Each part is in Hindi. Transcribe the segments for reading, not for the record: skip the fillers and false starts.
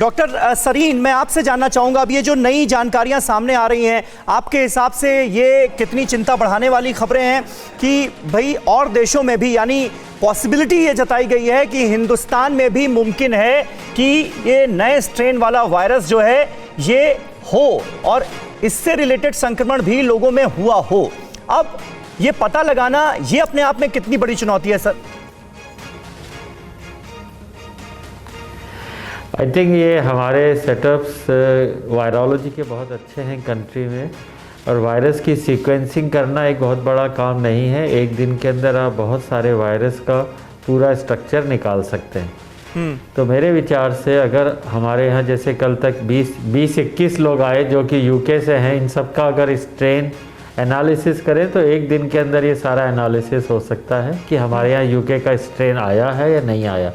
डॉक्टर सरीन, मैं आपसे जानना चाहूंगा, अब ये जो नई जानकारियां सामने आ रही हैं, आपके हिसाब से ये कितनी चिंता बढ़ाने वाली खबरें हैं कि भाई और देशों में भी, यानी पॉसिबिलिटी ये जताई गई है कि हिंदुस्तान में भी मुमकिन है कि ये नए स्ट्रेन वाला वायरस जो है ये हो और इससे रिलेटेड संक्रमण भी लोगों में हुआ हो। अब ये पता लगाना ये अपने आप में कितनी बड़ी चुनौती है सर? आई थिंक ये हमारे सेटअप्स वायरोलॉजी के बहुत अच्छे हैं कंट्री में, और वायरस की सीक्वेंसिंग करना एक बहुत बड़ा काम नहीं है। एक दिन के अंदर आप बहुत सारे वायरस का पूरा स्ट्रक्चर निकाल सकते हैं। तो मेरे विचार से अगर हमारे यहाँ जैसे कल तक 20-21 लोग आए जो कि यूके से हैं, इन सब का अगर स्ट्रेन एनालिसिस करें तो एक दिन के अंदर ये सारा एनालिसिस हो सकता है कि हमारे यहाँ यूके का स्ट्रेन आया है या नहीं आया।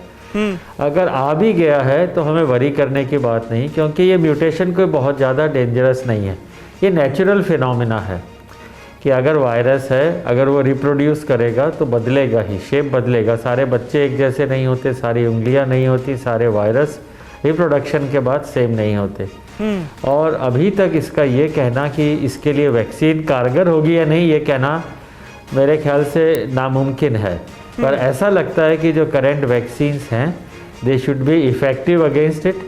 अगर आ भी गया है तो हमें वरी करने की बात नहीं, क्योंकि ये म्यूटेशन कोई बहुत ज़्यादा डेंजरस नहीं है। ये नेचुरल फिनोमिना है कि अगर वायरस है, अगर वो रिप्रोड्यूस करेगा तो बदलेगा ही, शेप बदलेगा। सारे बच्चे एक जैसे नहीं होते, सारी उंगलियां नहीं होती, सारे वायरस रिप्रोडक्शन के बाद सेम नहीं होते। और अभी तक इसका ये कहना कि इसके लिए वैक्सीन कारगर होगी या नहीं, ये कहना मेरे ख्याल से नामुमकिन है। पर ऐसा लगता है कि जो करंट वैक्सीन्स हैं they should be effective against it,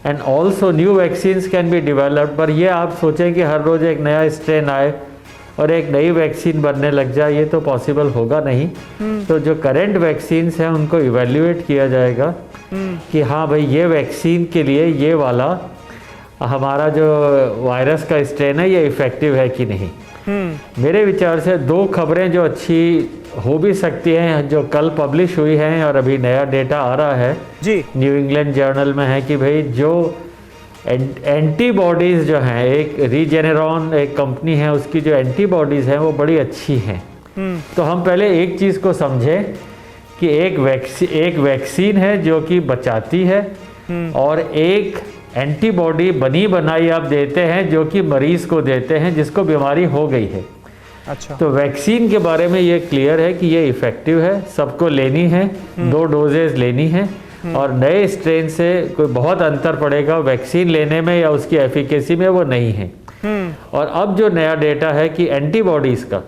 and also new vaccines can be developed. पर ये आप सोचें कि हर रोज़ एक नया स्ट्रेन आए और एक नई वैक्सीन बनने लग जाए, ये तो पॉसिबल होगा नहीं। तो जो करंट वैक्सीन्स हैं उनको इवेल्युएट किया जाएगा कि हाँ भाई ये वैक्सीन के लिए ये वाला हमारा जो वायरस का स्ट्रेन है ये इफ़ेक्टिव है कि नहीं। मेरे विचार से दो खबरें जो अच्छी हो भी सकती हैं जो कल पब्लिश हुई हैं और अभी नया डेटा आ रहा है जी, न्यू इंग्लैंड जर्नल में है कि भाई जो एंटीबॉडीज़ जो हैं, एक रीजेनेरॉन एक कंपनी है, उसकी जो एंटीबॉडीज़ हैं वो बड़ी अच्छी हैं। तो हम पहले एक चीज़ को समझें कि एक वैक्सीन है जो कि बचाती है और एक एंटीबॉडी बनी बनाई आप देते हैं जो कि मरीज़ को देते हैं जिसको बीमारी हो गई है। अच्छा। तो वैक्सीन के बारे में ये क्लियर है कि ये इफ़ेक्टिव है, सबको लेनी है, 2 डोजेज लेनी है, और नए स्ट्रेन से कोई बहुत अंतर पड़ेगा वैक्सीन लेने में या उसकी एफिकेसी में वो नहीं है। और अब जो नया डेटा है कि एंटीबॉडीज़ का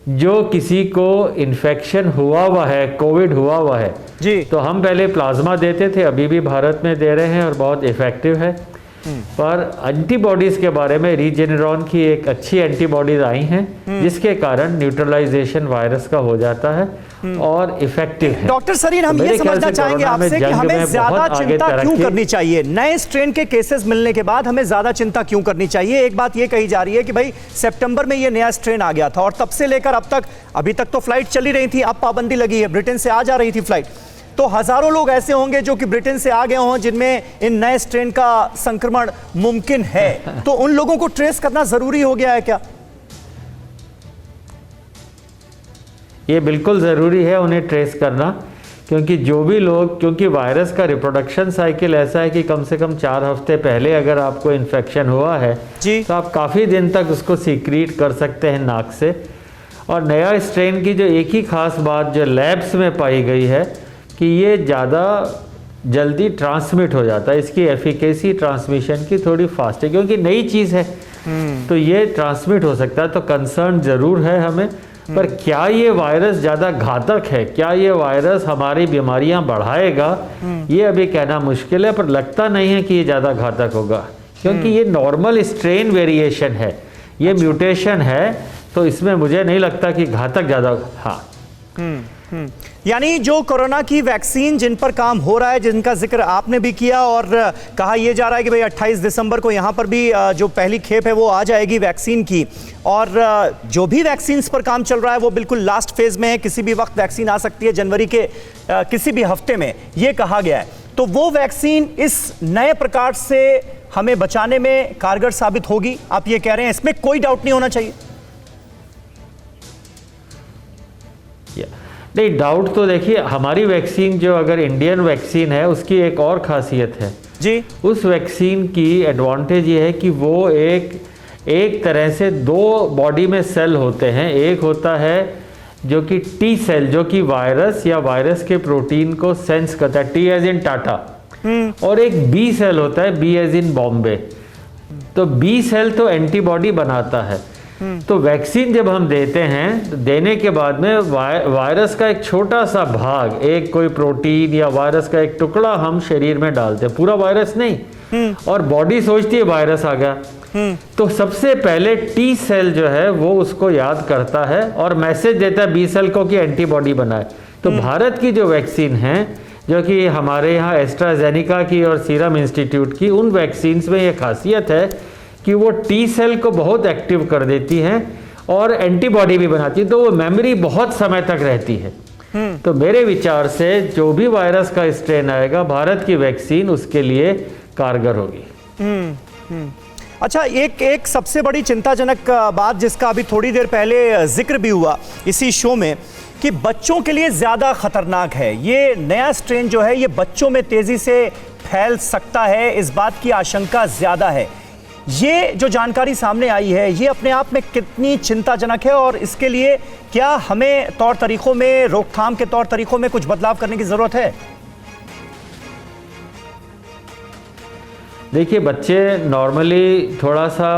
जो किसी को इन्फेक्शन हुआ हुआ है, कोविड हुआ हुआ है जी, तो हम पहले प्लाज्मा देते थे, अभी भी भारत में दे रहे हैं और बहुत इफ़ेक्टिव है। पर एंटीबॉडीज़ के बारे में रीजेनेरॉन की एक अच्छी एंटीबॉडीज़ आई हैं जिसके कारण न्यूट्रलाइजेशन वायरस का हो जाता है और इफेक्टिव है। डॉक्टर सरीन, हम ये समझना चाहेंगे आपसे कि हमें ज्यादा चिंता क्यों करनी चाहिए? नए स्ट्रेन के केसेस मिलने के बाद हमें ज्यादा चिंता क्यों करनी चाहिए? एक बात ये कही जा रही है कि भाई सितंबर में ये नया स्ट्रेन आ गया था और तब से लेकर अब तक, अभी तक तो फ्लाइट चली रही थी, अब पाबंदी लगी है, ब्रिटेन से आ जा रही थी फ्लाइट, तो हजारों लोग ऐसे होंगे जो कि ब्रिटेन से आ गए हों जिनमें इन नए स्ट्रेन का संक्रमण मुमकिन है। तो उन लोगों को ट्रेस करना जरूरी हो गया है क्या? ये बिल्कुल ज़रूरी है उन्हें ट्रेस करना, क्योंकि जो भी लोग, क्योंकि वायरस का रिप्रोडक्शन साइकिल ऐसा है कि कम से कम 4 हफ्ते पहले अगर आपको इन्फेक्शन हुआ है जी, तो आप काफ़ी दिन तक उसको सीक्रेट कर सकते हैं नाक से। और नया स्ट्रेन की जो एक ही खास बात जो लैब्स में पाई गई है कि ये ज़्यादा जल्दी ट्रांसमिट हो जाता है, इसकी एफिकेसी ट्रांसमिशन की थोड़ी फास्ट है क्योंकि नई चीज़ है, तो ये ट्रांसमिट हो सकता है। तो कंसर्न ज़रूर है हमें, पर क्या ये वायरस ज़्यादा घातक है, क्या ये वायरस हमारी बीमारियां बढ़ाएगा, ये अभी कहना मुश्किल है। पर लगता नहीं है कि ये ज़्यादा घातक होगा, क्योंकि ये नॉर्मल स्ट्रेन वेरिएशन है, ये म्यूटेशन है, तो इसमें मुझे नहीं लगता कि घातक ज़्यादा। हाँ, यानी जो कोरोना की वैक्सीन जिन पर काम हो रहा है, जिनका जिक्र आपने भी किया और कहा यह जा रहा है कि भाई 28 दिसंबर को यहाँ पर भी जो पहली खेप है वो आ जाएगी वैक्सीन की, और जो भी वैक्सीन्स पर काम चल रहा है वो बिल्कुल लास्ट फेज में है, किसी भी वक्त वैक्सीन आ सकती है, जनवरी के किसी भी हफ्ते में, ये कहा गया है। तो वो वैक्सीन इस नए प्रकार से हमें बचाने में कारगर साबित होगी, आप ये कह रहे हैं, इसमें कोई डाउट नहीं होना चाहिए? नहीं, डाउट तो देखिए, हमारी वैक्सीन जो अगर इंडियन वैक्सीन है उसकी एक और खासियत है जी, उस वैक्सीन की एडवांटेज ये है कि वो एक तरह से 2 बॉडी में सेल होते हैं। एक होता है जो कि टी सेल, जो कि वायरस या वायरस के प्रोटीन को सेंस करता है, टी एज इन टाटा, और एक बी सेल होता है, बी एज इन बॉम्बे। तो बी सेल तो एंटीबॉडी बनाता है। तो वैक्सीन जब हम देते हैं तो देने के बाद में वायरस का एक छोटा सा भाग, एक कोई प्रोटीन या वायरस का एक टुकड़ा हम शरीर में डालते हैं, पूरा वायरस नहीं। और बॉडी सोचती है वायरस आ गया, तो सबसे पहले टी सेल जो है वो उसको याद करता है और मैसेज देता है बी सेल को कि एंटीबॉडी बनाए। तो भारत की जो वैक्सीन है, जो कि हमारे यहाँ एस्ट्राजेनिका की और सीरम इंस्टीट्यूट की, उन वैक्सीन्स में ये खासियत है कि वो टी सेल को बहुत एक्टिव कर देती हैं और एंटीबॉडी भी बनाती है, तो वो मेमोरी बहुत समय तक रहती है। तो मेरे विचार से जो भी वायरस का स्ट्रेन आएगा, भारत की वैक्सीन उसके लिए कारगर होगी। अच्छा, एक सबसे बड़ी चिंताजनक बात जिसका अभी थोड़ी देर पहले जिक्र भी हुआ इसी शो में, कि बच्चों के लिए ज़्यादा खतरनाक है ये नया स्ट्रेन जो है, ये बच्चों में तेज़ी से फैल सकता है, इस बात की आशंका ज़्यादा है। ये जो जानकारी सामने आई है, ये अपने आप में कितनी चिंताजनक है और इसके लिए क्या हमें तौर तरीकों में, रोकथाम के तौर तरीकों में कुछ बदलाव करने की ज़रूरत है? देखिए, बच्चे नॉर्मली थोड़ा सा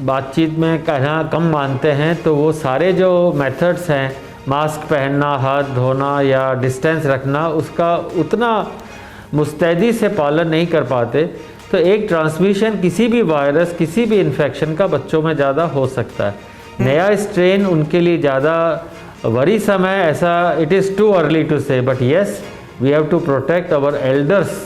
बातचीत में कहना कम मानते हैं, तो वो सारे जो मेथड्स हैं, मास्क पहनना, हाथ धोना या डिस्टेंस रखना, उसका उतना मुस्तैदी से पालन नहीं कर पाते। तो एक ट्रांसमिशन किसी भी वायरस, किसी भी इन्फेक्शन का बच्चों में ज़्यादा हो सकता है। नया स्ट्रेन उनके लिए ज़्यादा वरी समय, ऐसा it is too early to say, but yes we have to protect our elders.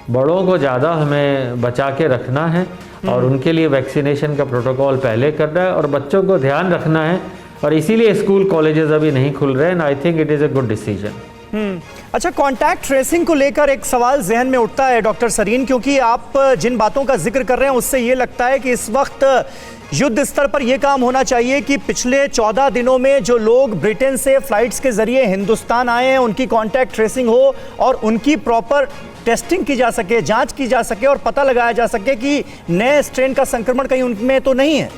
बड़ों को ज़्यादा हमें बचा के रखना है और उनके लिए वैक्सीनेशन का प्रोटोकॉल पहले करना है और बच्चों को ध्यान रखना है, और इसीलिए स्कूल कॉलेजेस अभी नहीं खुल रहे हैं। I think it is a good decision. अच्छा, कॉन्टैक्ट ट्रेसिंग को लेकर एक सवाल जहन में उठता है डॉक्टर सरीन, क्योंकि आप जिन बातों का जिक्र कर रहे हैं उससे ये लगता है कि इस वक्त युद्ध स्तर पर यह काम होना चाहिए कि पिछले 14 दिनों में जो लोग ब्रिटेन से फ्लाइट्स के जरिए हिंदुस्तान आए हैं उनकी कॉन्टैक्ट ट्रेसिंग हो और उनकी प्रॉपर टेस्टिंग की जा सके, जांच की जा सके और पता लगाया जा सके कि नए स्ट्रेन का संक्रमण कहीं उनमें तो नहीं है।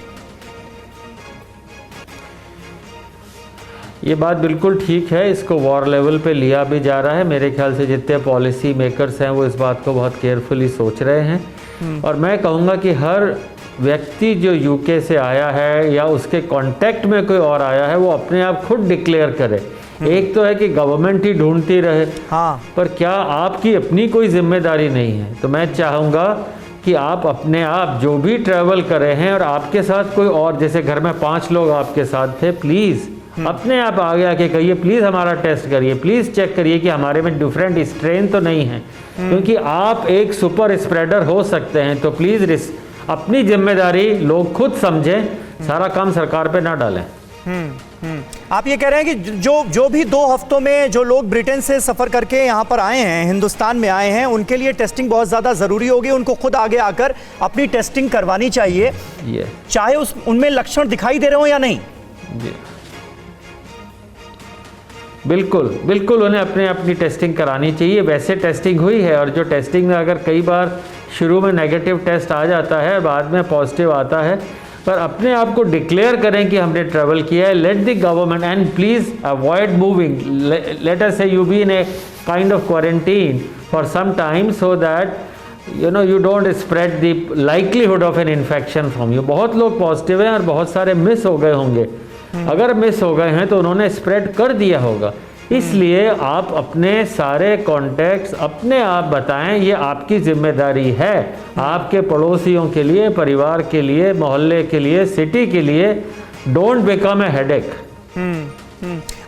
ये बात बिल्कुल ठीक है, इसको वॉर लेवल पे लिया भी जा रहा है। मेरे ख्याल से जितने पॉलिसी मेकर्स हैं वो इस बात को बहुत केयरफुली सोच रहे हैं। और मैं कहूँगा कि हर व्यक्ति जो यूके से आया है या उसके कांटेक्ट में कोई और आया है, वो अपने आप खुद डिक्लेयर करे। एक तो है कि गवर्नमेंट ही ढूंढती रहे, हाँ, पर क्या आपकी अपनी कोई जिम्मेदारी नहीं है? तो मैं चाहूँगा कि आप अपने आप जो भी ट्रैवल करे हैं और आपके साथ कोई और, जैसे घर में 5 लोग आपके साथ थे, प्लीज़ अपने आप आगे आके कहिए प्लीज़ हमारा टेस्ट करिए, प्लीज़ चेक करिए कि हमारे में डिफरेंट स्ट्रेन तो नहीं है, क्योंकि आप एक सुपर स्प्रेडर हो सकते हैं। तो प्लीज़ अपनी जिम्मेदारी लोग खुद समझें, सारा काम सरकार पे ना डालें। आप ये कह रहे हैं कि जो भी 2 हफ्तों में जो लोग ब्रिटेन से सफ़र करके यहाँ पर आए हैं, हिंदुस्तान में आए हैं, उनके लिए टेस्टिंग बहुत ज़्यादा ज़रूरी होगी, उनको खुद आगे आकर अपनी टेस्टिंग करवानी चाहिए, चाहे उनमें लक्षण दिखाई दे रहे हो या नहीं। बिल्कुल बिल्कुल, उन्हें अपनी टेस्टिंग करानी चाहिए। वैसे टेस्टिंग हुई है, और जो टेस्टिंग में अगर कई बार शुरू में नेगेटिव टेस्ट आ जाता है, बाद में पॉजिटिव आता है, पर अपने आप को डिक्लेयर करें कि हमने ट्रैवल किया है। Let the government and please avoid moving, let us say you be in a kind of quarantine for some time so that you don't spread the likelihood of an infection from you। बहुत लोग पॉजिटिव हैं और बहुत सारे मिस हो गए होंगे। अगर मिस हो गए हैं तो उन्होंने स्प्रेड कर दिया होगा। इसलिए आप अपने सारे कॉन्टैक्ट्स अपने आप बताएं, ये आपकी जिम्मेदारी है, आपके पड़ोसियों के लिए, परिवार के लिए, मोहल्ले के लिए, सिटी के लिए। Don't become a headache.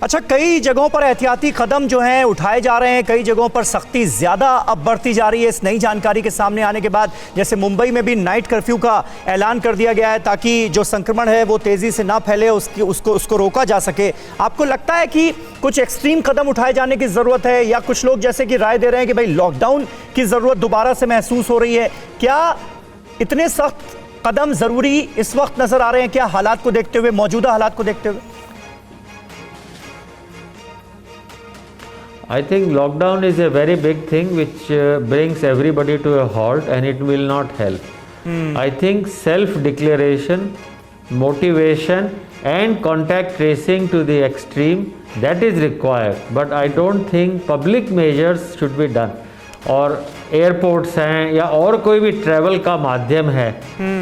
अच्छा, कई जगहों पर एहतियाती कदम जो हैं उठाए जा रहे हैं, कई जगहों पर सख्ती ज़्यादा अब बढ़ती जा रही है इस नई जानकारी के सामने आने के बाद। जैसे मुंबई में भी नाइट कर्फ्यू का ऐलान कर दिया गया है ताकि जो संक्रमण है वो तेज़ी से ना फैले, उसको रोका जा सके। आपको लगता है कि कुछ एक्सट्रीम कदम उठाए जाने की ज़रूरत है, या कुछ लोग जैसे कि राय दे रहे हैं कि भाई लॉकडाउन की ज़रूरत दोबारा से महसूस हो रही है? क्या इतने सख्त कदम ज़रूरी इस वक्त नज़र आ रहे हैं क्या, हालात को देखते हुए, मौजूदा हालात को देखते हुए? I think lockdown is a very big thing which brings everybody to a halt, and it will not help. I think self-declaration, motivation and contact tracing to the extreme, that is required, but I don't think public measures should be done. और एयरपोर्ट्स हैं या और कोई भी ट्रैवल का माध्यम है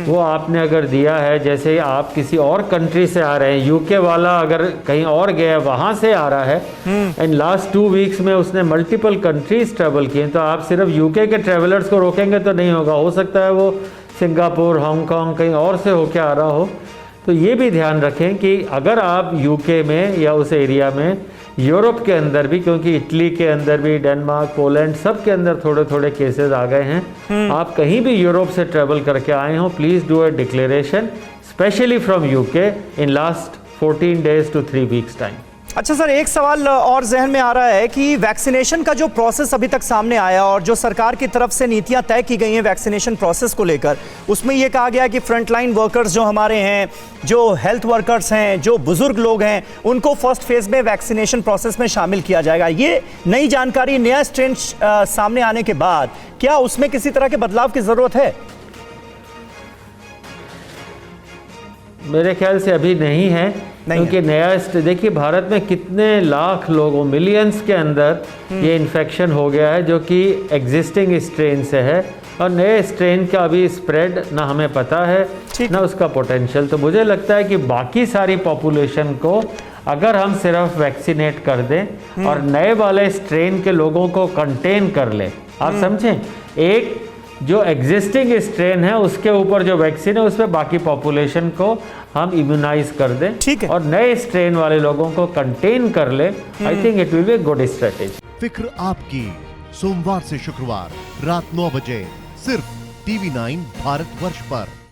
वो आपने अगर दिया है, जैसे आप किसी और कंट्री से आ रहे हैं, यूके वाला अगर कहीं और गया वहाँ से आ रहा है एंड लास्ट 2 वीक्स में उसने मल्टीपल कंट्रीज ट्रैवल किए, तो आप सिर्फ यूके के ट्रैवलर्स को रोकेंगे तो नहीं होगा, हो सकता है वो सिंगापुर, हांगकांग कहीं और से होके आ रहा हो। तो ये भी ध्यान रखें कि अगर आप यूके में या उस एरिया में, यूरोप के अंदर भी, क्योंकि इटली के अंदर भी, डेनमार्क, पोलैंड सब के अंदर थोड़े थोड़े केसेस आ गए हैं, आप कहीं भी यूरोप से ट्रैवल करके आए हो, please do a declaration specially from UK in last 14 days to 3 weeks time. अच्छा सर, एक सवाल और जहन में आ रहा है कि वैक्सीनेशन का जो प्रोसेस अभी तक सामने आया और जो सरकार की तरफ से नीतियां तय की गई हैं वैक्सीनेशन प्रोसेस को लेकर, उसमें ये कहा गया है कि फ्रंटलाइन वर्कर्स जो हमारे हैं, जो हेल्थ वर्कर्स हैं, जो बुजुर्ग लोग हैं, उनको फर्स्ट फेज में वैक्सीनेशन प्रोसेस में शामिल किया जाएगा। ये नई जानकारी, नया स्ट्रेन सामने आने के बाद क्या उसमें किसी तरह के बदलाव की जरूरत है? मेरे ख्याल से अभी नहीं है, क्योंकि नया देखिए भारत में कितने लाख लोगों, मिलियंस के अंदर ये इन्फेक्शन हो गया है जो कि एग्जिस्टिंग स्ट्रेन से है, और नए स्ट्रेन का अभी स्प्रेड ना हमें पता है ना उसका पोटेंशियल। तो मुझे लगता है कि बाकी सारी पॉपुलेशन को अगर हम सिर्फ वैक्सीनेट कर दें और नए वाले स्ट्रेन के लोगों को कंटेन कर लें, आप समझें, एक जो एग्जिस्टिंग स्ट्रेन है उसके ऊपर जो वैक्सीन है उसमें बाकी पॉपुलेशन को हम इम्यूनाइज कर दें, ठीक है, और नए स्ट्रेन वाले लोगों को कंटेन कर ले, I think it will be good strategy. फिक्र आपकी, सोमवार से शुक्रवार रात 9 बजे सिर्फ TV9 भारतवर्ष पर।